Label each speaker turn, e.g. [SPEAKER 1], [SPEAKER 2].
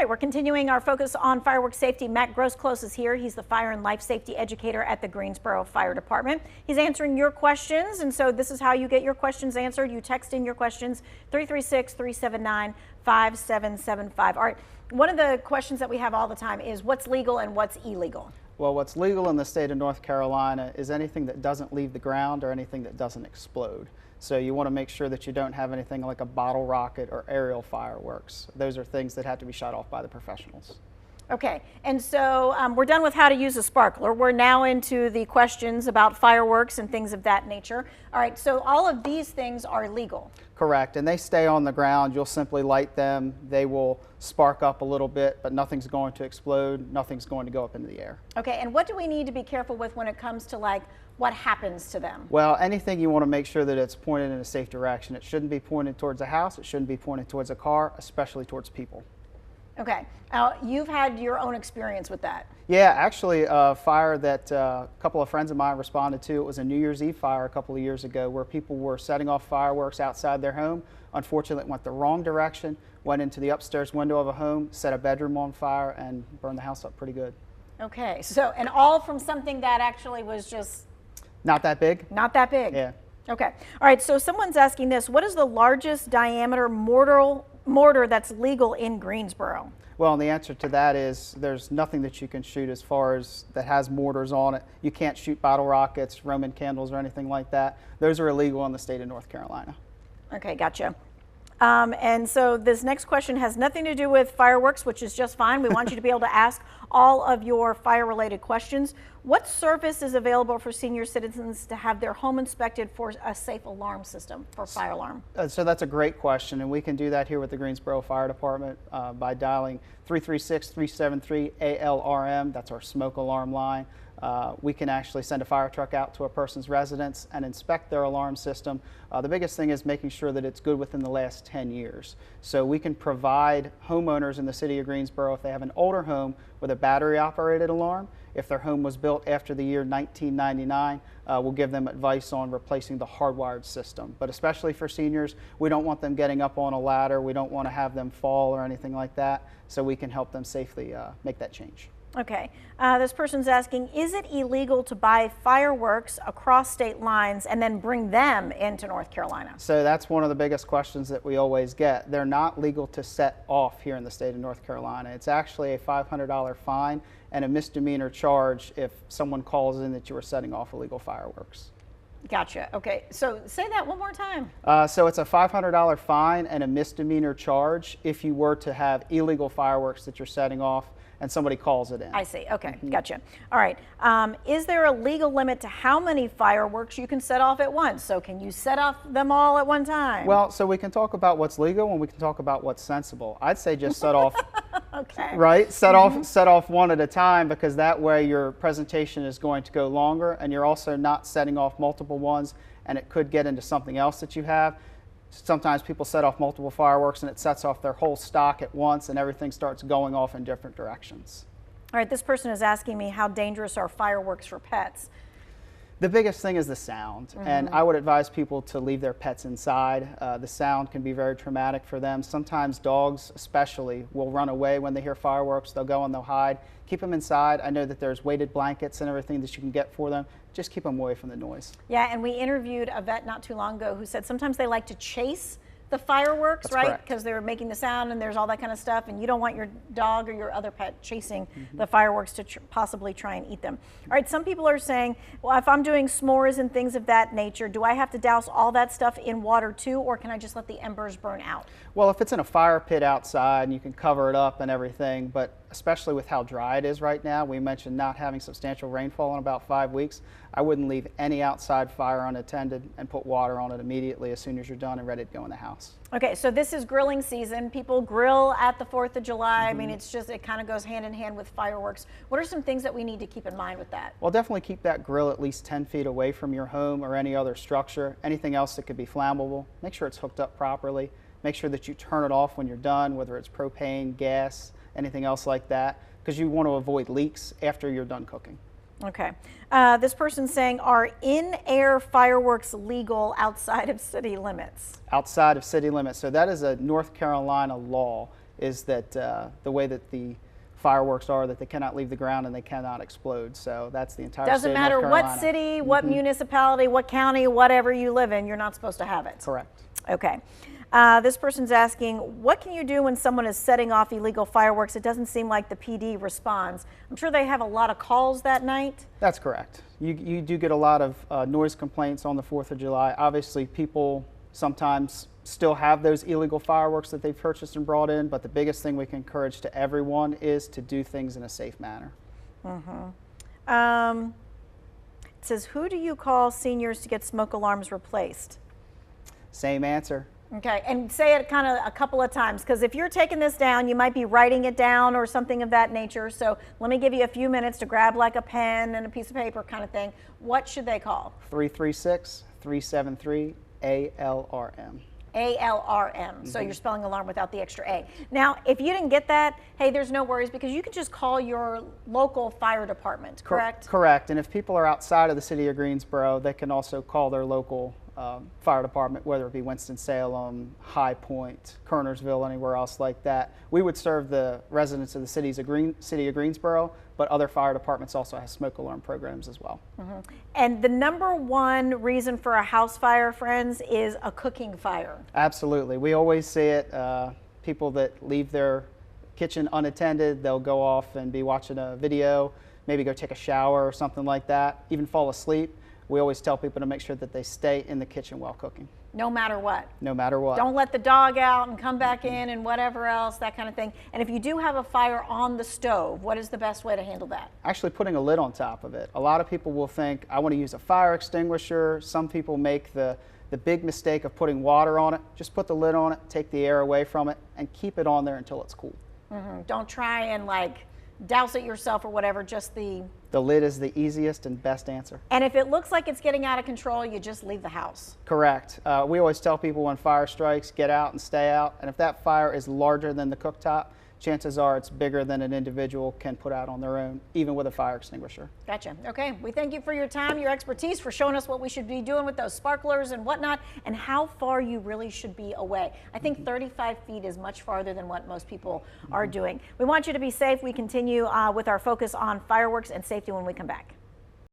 [SPEAKER 1] right, we're continuing our focus on fireworks safety. Matt Groseclose is here. He's the fire and life safety educator at the Greensboro Fire Department. He's answering your questions, and so this is how you get your questions answered. You text in your questions, 336-379-5775. All right, one of the questions that we have all the time is what's legal and what's illegal?
[SPEAKER 2] Well, what's legal in the state of North Carolina is anything that doesn't leave the ground or anything that doesn't explode. So you want to make sure that you don't have anything like a bottle rocket or aerial fireworks. Those are things that have to be shot off by the professionals.
[SPEAKER 1] Okay, and so we're done with how to use a sparkler. We're now into the questions about fireworks and things of that nature. All right, so all of these things are legal.
[SPEAKER 2] Correct, and they stay on the ground. You'll simply light them. They will spark up a little bit, but nothing's going to explode. Nothing's going to go up into the air.
[SPEAKER 1] Okay, and what do we need to be careful with when it comes to like what happens to them?
[SPEAKER 2] Well, anything you want to make sure that it's pointed in a safe direction. It shouldn't be pointed towards a house. It shouldn't be pointed towards a car, especially towards people.
[SPEAKER 1] Okay, now you've had your own experience with that.
[SPEAKER 2] Yeah, actually a fire that a couple of friends of mine responded to. It was a New Year's Eve fire a couple of years ago where people were setting off fireworks outside their home. Unfortunately, it went the wrong direction, went into the upstairs window of a home, set a bedroom on fire, and burned the house up pretty good.
[SPEAKER 1] Okay, so, and all from something that actually was just...
[SPEAKER 2] Not that big?
[SPEAKER 1] Not that big?
[SPEAKER 2] Yeah.
[SPEAKER 1] Okay, all right, so someone's asking this, what is the largest diameter mortar that's legal in Greensboro?
[SPEAKER 2] Well, and the answer to that is there's nothing that you can shoot as far as that has mortars on it. You can't shoot bottle rockets, Roman candles, or anything like that. Those are illegal in the state of North Carolina.
[SPEAKER 1] Okay, gotcha. And so this next question has nothing to do with fireworks, which is just fine. We want you to be able to ask all of your fire-related questions. What service is available for senior citizens to have their home inspected for a safe alarm system for fire alarm?
[SPEAKER 2] So that's a great question, and we can do that here with the Greensboro Fire Department by dialing 336-373-ALRM. That's our smoke alarm line. We can actually send a fire truck out to a person's residence and inspect their alarm system. The biggest thing is making sure that it's good within the last 10 years. So we can provide homeowners in the city of Greensboro, if they have an older home with a battery operated alarm, if their home was built after the year 1999, we'll give them advice on replacing the hardwired system. But especially for seniors, we don't want them getting up on a ladder. We don't want to have them fall or anything like that. So we can help them safely make that change.
[SPEAKER 1] Okay, this person's asking, is it illegal to buy fireworks across state lines and then bring them into North Carolina?
[SPEAKER 2] So that's one of the biggest questions that we always get. They're not legal to set off here in the state of North Carolina. It's actually a $500 fine and a misdemeanor charge if someone calls in that you were setting off illegal fireworks.
[SPEAKER 1] Gotcha. Okay, so say that one more time.
[SPEAKER 2] So it's a $500 fine and a misdemeanor charge if you were to have illegal fireworks that you're setting off and somebody calls it in.
[SPEAKER 1] I see. Okay, gotcha. All right. Is there a legal limit to how many fireworks you can set off at once? So can you set off them all at one time?
[SPEAKER 2] Well, so we can talk about what's legal and we can talk about what's sensible. I'd say just set off.
[SPEAKER 1] Okay.
[SPEAKER 2] Right? Set off one at a time, because that way your presentation is going to go longer and you're also not setting off multiple ones, and it could get into something else that you have. Sometimes people set off multiple fireworks and it sets off their whole stock at once and everything starts going off in different directions.
[SPEAKER 1] All right, this person is asking me, how dangerous are fireworks for pets?
[SPEAKER 2] The biggest thing is the sound, and I would advise people to leave their pets inside. The sound can be very traumatic for them. Sometimes dogs especially will run away when they hear fireworks. They'll go and they'll hide. Keep them inside. I know that there's weighted blankets and everything that you can get for them. Just keep them away from the noise.
[SPEAKER 1] Yeah, and we interviewed a vet not too long ago who said sometimes they like to chase the fireworks,
[SPEAKER 2] That's
[SPEAKER 1] right?
[SPEAKER 2] correct.
[SPEAKER 1] Because they're making the sound and there's all that kind of stuff, and you don't want your dog or your other pet chasing the fireworks to possibly try and eat them. All right, some people are saying, well, if I'm doing s'mores and things of that nature, do I have to douse all that stuff in water too, or can I just let the embers burn out?
[SPEAKER 2] Well, if it's in a fire pit outside, you can cover it up and everything, but especially with how dry it is right now, we mentioned not having substantial rainfall in about 5 weeks. I wouldn't leave any outside fire unattended and put water on it immediately as soon as you're done and ready to go in the house.
[SPEAKER 1] Okay, so this is grilling season. People grill at the 4th of July. I mean, it's just, it kind of goes hand in hand with fireworks. What are some things that we need to keep in mind with that?
[SPEAKER 2] Well, definitely keep that grill at least 10 feet away from your home or any other structure. Anything else that could be flammable, make sure it's hooked up properly. Make sure that you turn it off when you're done, whether it's propane, gas, anything else like that, because you want to avoid leaks after you're done cooking.
[SPEAKER 1] Okay. This person's saying, are in-air fireworks legal outside of city limits?
[SPEAKER 2] Outside of city limits. So that is a North Carolina law. is that the way that the fireworks are, that they cannot leave the ground and they cannot explode. So that's the entire
[SPEAKER 1] Doesn't
[SPEAKER 2] state of
[SPEAKER 1] matter
[SPEAKER 2] North
[SPEAKER 1] what
[SPEAKER 2] Carolina.
[SPEAKER 1] city, what municipality, what county, whatever you live in, you're not supposed to have it.
[SPEAKER 2] Correct.
[SPEAKER 1] Okay. This person's asking, what can you do when someone is setting off illegal fireworks? It doesn't seem like the PD responds. I'm sure they have a lot of calls that night.
[SPEAKER 2] That's correct. You do get a lot of noise complaints on the 4th of July. Obviously, people sometimes still have those illegal fireworks that they've purchased and brought in, but the biggest thing we can encourage to everyone is to do things in a safe manner.
[SPEAKER 1] It says, who do you call seniors to get smoke alarms replaced?
[SPEAKER 2] Same answer.
[SPEAKER 1] Okay, and say it kind of a couple of times, because if you're taking this down, you might be writing it down or something of that nature. So let me give you a few minutes to grab like a pen and a piece of paper kind of thing. What should they call?
[SPEAKER 2] 336-373-ALRM.
[SPEAKER 1] ALRM. So you're spelling alarm without the extra A. Now, if you didn't get that, hey, there's no worries, because you can just call your local fire department, correct?
[SPEAKER 2] Correct. And if people are outside of the city of Greensboro, they can also call their local fire department, whether it be Winston-Salem, High Point, Kernersville, anywhere else like that. We would serve the residents of the city of Greensboro, but other fire departments also have smoke alarm programs as well.
[SPEAKER 1] And the number one reason for a house fire, friends, is a cooking fire.
[SPEAKER 2] Absolutely. We always see it. People that leave their kitchen unattended, they'll go off and be watching a video, maybe go take a shower or something like that, even fall asleep. We always tell people to make sure that they stay in the kitchen while cooking.
[SPEAKER 1] No matter what.
[SPEAKER 2] No matter what.
[SPEAKER 1] Don't let the dog out and come back in and whatever else, that kind of thing. And if you do have a fire on the stove, what is the best way to handle that?
[SPEAKER 2] Actually putting a lid on top of it. A lot of people will think, I want to use a fire extinguisher. Some people make the big mistake of putting water on it. Just put the lid on it, take the air away from it, and keep it on there until it's cool.
[SPEAKER 1] Don't try and like douse it yourself or whatever, just the
[SPEAKER 2] lid is the easiest and best answer.
[SPEAKER 1] And if it looks like it's getting out of control, you just leave the house.
[SPEAKER 2] Correct. We always tell people when fire strikes, get out and stay out. And if that fire is larger than the cooktop, chances are it's bigger than an individual can put out on their own, even with a fire extinguisher.
[SPEAKER 1] Gotcha. Okay. We thank you for your time, your expertise, for showing us what we should be doing with those sparklers and whatnot, and how far you really should be away. I think 35 feet is much farther than what most people are doing. We want you to be safe. We continue with our focus on fireworks and safety when we come back.